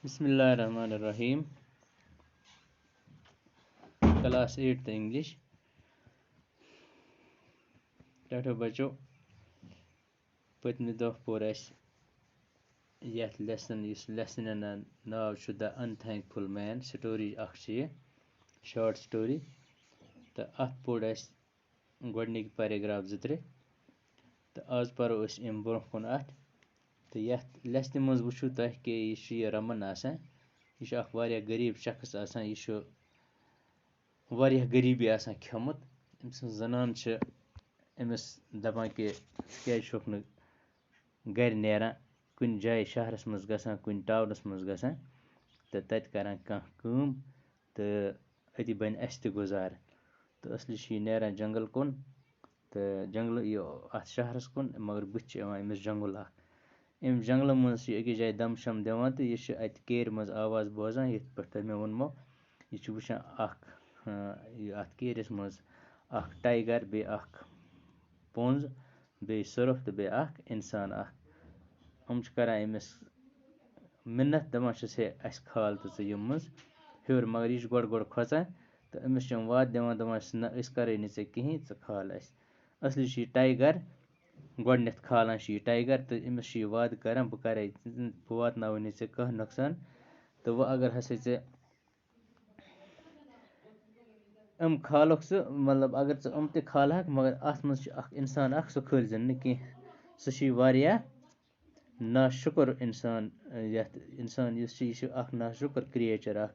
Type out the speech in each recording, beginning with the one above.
Bismillahirrahmanirrahim. Class 8th English. Tato bacho putmi doh por yet lesson and now to the Unthankful Man story akshi short story. The ath por godnik paragraph zitre. The az paro us im bronkon at. The yet lesson muz wuchu tah ke ishi raman asan. Ishi ak variya garib shakhs asan ishi variya garibi asan khyamut. Imsan zanan che أمس دپان کہِ کیٛازِ چھُکھ نہٕ گَرِ نیران کُنہِ جایہِ شہرَس منٛز گژھان کُنہِ ٹاونَس منٛز گژھان تہٕ تَتہِ کَران کانٛہہ کٲم تہٕ أتی بَنہِ اَسہِ تہِ گُزارٕ تہٕ اَصلی چھِ یہِ نیران جنٛگل کُن تہٕ جنٛگلہٕ یہِ اَتھ شہرَس کُن مگر بٕتھِ چھِ یِوان أمِس جنٛگُل اَکھ أمۍ جنٛگلہٕ منٛز چھِ أکِس جایہِ دم شم دِوان تہٕ یہِ چھِ اَتہِ کیرِ منٛز آواز بوزان یِتھ پٲٹھۍ تۄہہِ مےٚ ووٚنمو یہِ چھُ وٕچھان اَکھ یہِ اَتھ کیرِس منٛز اَکھ ٹایگر بیٚیہِ اَکھ پونٛز بیٚیہِ سۄرُپھ تہٕ بیٚیہِ اَکھ اِنسان اَکھ یِم چھِ کَران أمِس مِنت دَپان چھِس ہے اَسہِ کھال تہٕ ژٕ یِم منٛز ہیوٚر مگر یہِ چھِ گۄڈٕ کھۄژان تہٕ أمِس چھِ یِم وعدٕ دِوان دَپان چھِس نہ أسۍ کَرٕے نہٕ ژےٚ کِہیٖنۍ ژٕ کھال اَسہِ اَصلی چھِ یہِ ٹایگر گۄڈنٮ۪تھ کھالان چھِ یہِ ٹایگر تہٕ أمِس چھِ یہِ وعدٕ کَران بہٕ کَرَے بہٕ واتناوَے نہٕ ژےٚ کانٛہہ نۄقصان تہٕ وۄنۍ اگر ہسا ژےٚ کھالکھ ژٕ مطلب اگر ژٕ تہِ کھالہکھ مگر اَتھ منٛز چھِ اَکھ اِنسان اَکھ سُہ کھٲلزٮ۪ن نہٕ کینٛہہ سُہ چھِ واریاہ ناشُکُر اِنسان یَتھ اِنسان یُس چھِ یہِ چھِ اَکھ ناشُکُر کِرٛییچَر اَکھ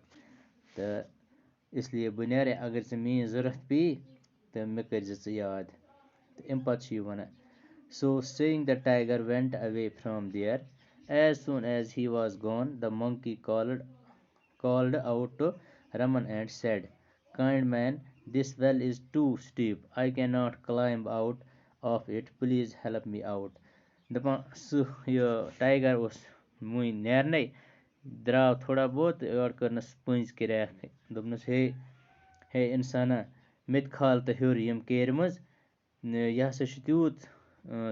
تہٕ اِسلیے بہٕ نیرے اگر ژےٚ میٛٲنۍ ضوٚرَتھ پیٚیہِ تہٕ مےٚ کٔرۍزِ ژٕ یاد تہٕ اَمہِ پَتہٕ چھِ یہِ وَنان سو سییِنٛگ the tiger went away from there as soon as he was gone the monkey called out to Raman and said kind man, this well is too steep. I cannot climb out of it. Please help me out. دَپان سُہ یہِ tiger اوس وٕنۍ نیرنَے درٛاو تھوڑا بہت یورٕ کٔرنَس پٔنٛزۍ کِریکھ دوٚپنَس ہے اِنسانا مےٚ تہِ کھال تہٕ ہیوٚر یِم کیرِ منٛز یہِ ہسا چھُ تیوٗت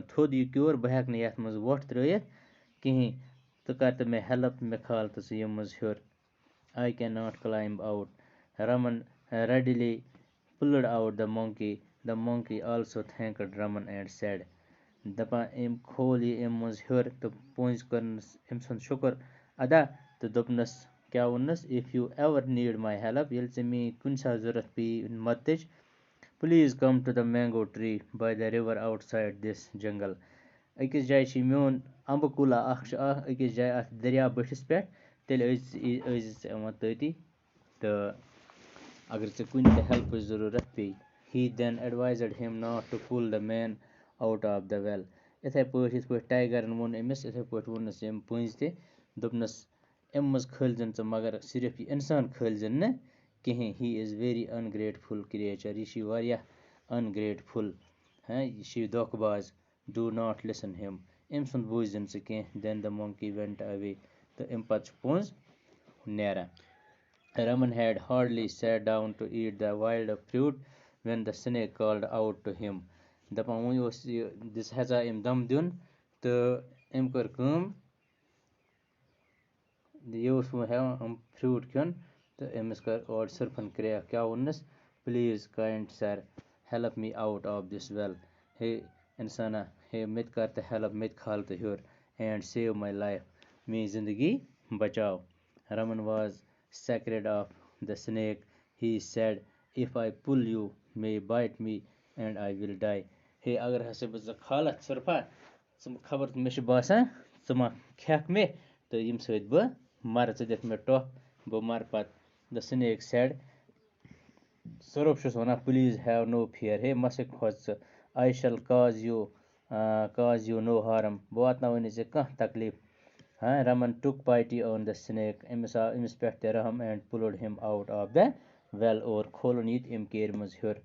تھوٚد یہِ کیوٚر بہٕ ہٮ۪کہٕ نہٕ یَتھ منٛز وۄٹھ ترٛٲیِتھ کِہیٖنۍ ژٕ کَر تہٕ مےٚ ہٮ۪لٕپ مےٚ کھال تہٕ ژٕ یِم منٛز ہیوٚر I cannot climb out. Raman readily pulled out the monkey. The monkey also thanked Raman and said, دَپان أمۍ کھول یہِ اَمہِ منٛز ہیوٚر تہٕ پٔنٛزۍ کٔرنَس أمۍ سُنٛد شُکُر ادا تہٕ دوٚپنَس کیٛاہ ووٚننَس if you ever need my help ییٚلہِ ژےٚ میٛٲنۍ کُنہِ ساتہٕ ضوٚرَتھ پیٚیہِ مدتٕچ please come to the mango tree by the river outside this jungle أکِس جایہِ چھِ میون اَمبہٕ کُلا اَکھ چھُ اَکھ أکِس جایہِ اَتھ دٔریاو بٔٹھِس پٮ۪ٹھ تیٚلہِ ٲسۍ ژٕ یِوان تٔتی تہٕ اگر ژےٚ کُنہِ تہِ ہٮ۪لپٕچ ضروٗرت پیٚیہِ he then advised him not to pull the man out of the well یِتھَے پٲٹھۍ یِتھ پٲٹھۍ ٹایگرَن ووٚن أمِس یِتھَے پٲٹھۍ ووٚننَس أمۍ پٔنٛزۍ تہِ دوٚپنَس اَمہِ منٛز کھٲلزٮ۪ن ژٕ مگر صرف یہِ اِنسان کھٲلزٮ۪ن نہٕ کِہیٖنۍ ہی اِز ویری اَنگرٛیٹفُل کِرٛییچَر یہِ چھِ واریاہ اَنگرٛیٹفُل یہِ چھِ یہِ دھوکہٕ باز ڈوٗ ناٹ لِسن ہِم أمۍ سُنٛد بوٗززٮ۪ن ژٕ کینٛہہ دٮ۪ن دَ مونکی وٮ۪نٹ اَوے تہٕ اَمہِ پَتہٕ چھُ پونٛز نیران Raman had hardly sat down to eat the wild fruit when the snake called out to him. دَپان وۄنۍ اوس یہِ دِژ ہٮ۪ژا أمۍ دَم دیُن تہٕ أمۍ کٔر کٲم یہِ اوس وۄنۍ ہٮ۪وان یِم فرٛوٗٹ کھیوٚن تہٕ أمِس کٔر اورٕ سٔرفَن کرٛیک کیٛاہ ووٚننَس please kind sir help me out of this well ہے اِنسانا ہے مےٚ تہِ کَر تہٕ ہٮ۪لٕپ مےٚ تہِ کھال تہٕ ہیوٚر اینڈ سیو ماے لایف میٛٲنۍ زندگی بچاو رَمن واز sacred of the snake. He said, if I pull you may bite me and I will die. Hey اگر ہسا بہٕ ژٕ کھالَتھ سۄرفا ژٕ خبر مےٚ چھُ باسان ژٕ ما کھٮ۪کھ مےٚ تہٕ ییٚمہِ سۭتۍ بہٕ مَرٕ ژٕ دِکھ مےٚ ٹۄپھ بہٕ مَرٕ پَتہٕ the snake said سۄرُپھ چھُس وَنان پٕلیٖز ہیو نو فِیَر ہے مَسے کھوژ ژٕ I shall cause you no harm بہٕ واتناوَے نہٕ ژےٚ کانٛہہ تکلیٖف Raman took pity on the snake. أمِس پٮ۪ٹھ تہِ رحم and pulled him out of the well اور کھولُن یہِ تہِ أمۍ کیرِ منٛز ہیوٚر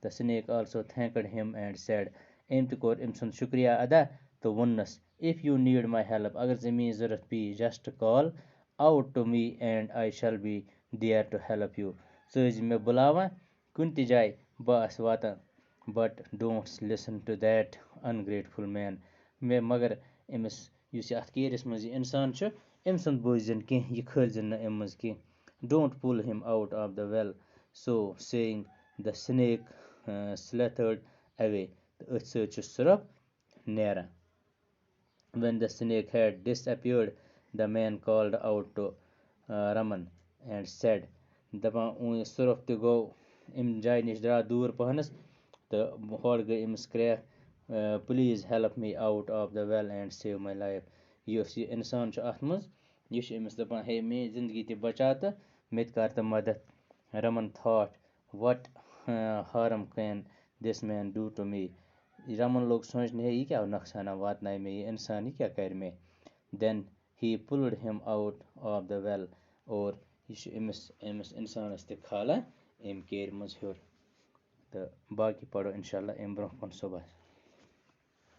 The snake also thanked him and said أمۍ تہِ کوٚر أمۍ سُنٛد شُکریہ ادا تہٕ ووٚننَس if you need my help اگر ژےٚ میٛٲنۍ ضوٚرَتھ پیٚیہِ just call out to me and I shall be there to help you ژٕ ٲسۍ زِ مےٚ بُلاوان کُنہِ تہِ جایہِ بہٕ آسہٕ واتان but don't listen to that ungrateful man مگر أمِس یُس یہِ اَتھ کیرِس منٛز یہِ اِنسان چھُ أمۍ سُنٛد بوٗزِن کینٛہہ یہِ کھٲلزِن نہٕ اَمہِ منٛز کینٛہہ. Don't pull him out of the well. So saying, the snake slithered away. تہٕ أتھۍ سۭتۍ چھُ سۄرپھ نیران. When the snake had disappeared, the man called out to Raman and said, دَپان یہِ سۄرپھ تہِ گوٚو اَمہِ جایہِ نِش درٛاو دوٗر پَہنَس تہٕ ہورٕ گٔے أمِس کرٛیکھ, please help me out of the well and save my life. یُس یہِ اِنسان چھُ اَتھ منٛز یہِ چھُ أمِس دَپان ہے میٛٲنۍ زِندگی تہِ بچاو تہٕ مےٚ تہِ کَر تہٕ مدد. Raman thought what harm can this man do to me. Raman لوگ سونٛچنہِ ہے یہِ کیٛاہ نۄقصانا واتنایہِ مےٚ یہِ اِنسان, یہِ کیٛاہ کَرِ مےٚ. دٮ۪ن ہی پُلڈ ہِم آوُٹ آف دَ وٮ۪ل. اور یہِ چھُ أمِس اِنسانَس تہِ کھالان اَمہِ کیرِ منٛز ہیوٚر. تہٕ باقی پَرو اِنشاء اللہ اَمہِ برٛونٛہہ کُن صُبحس.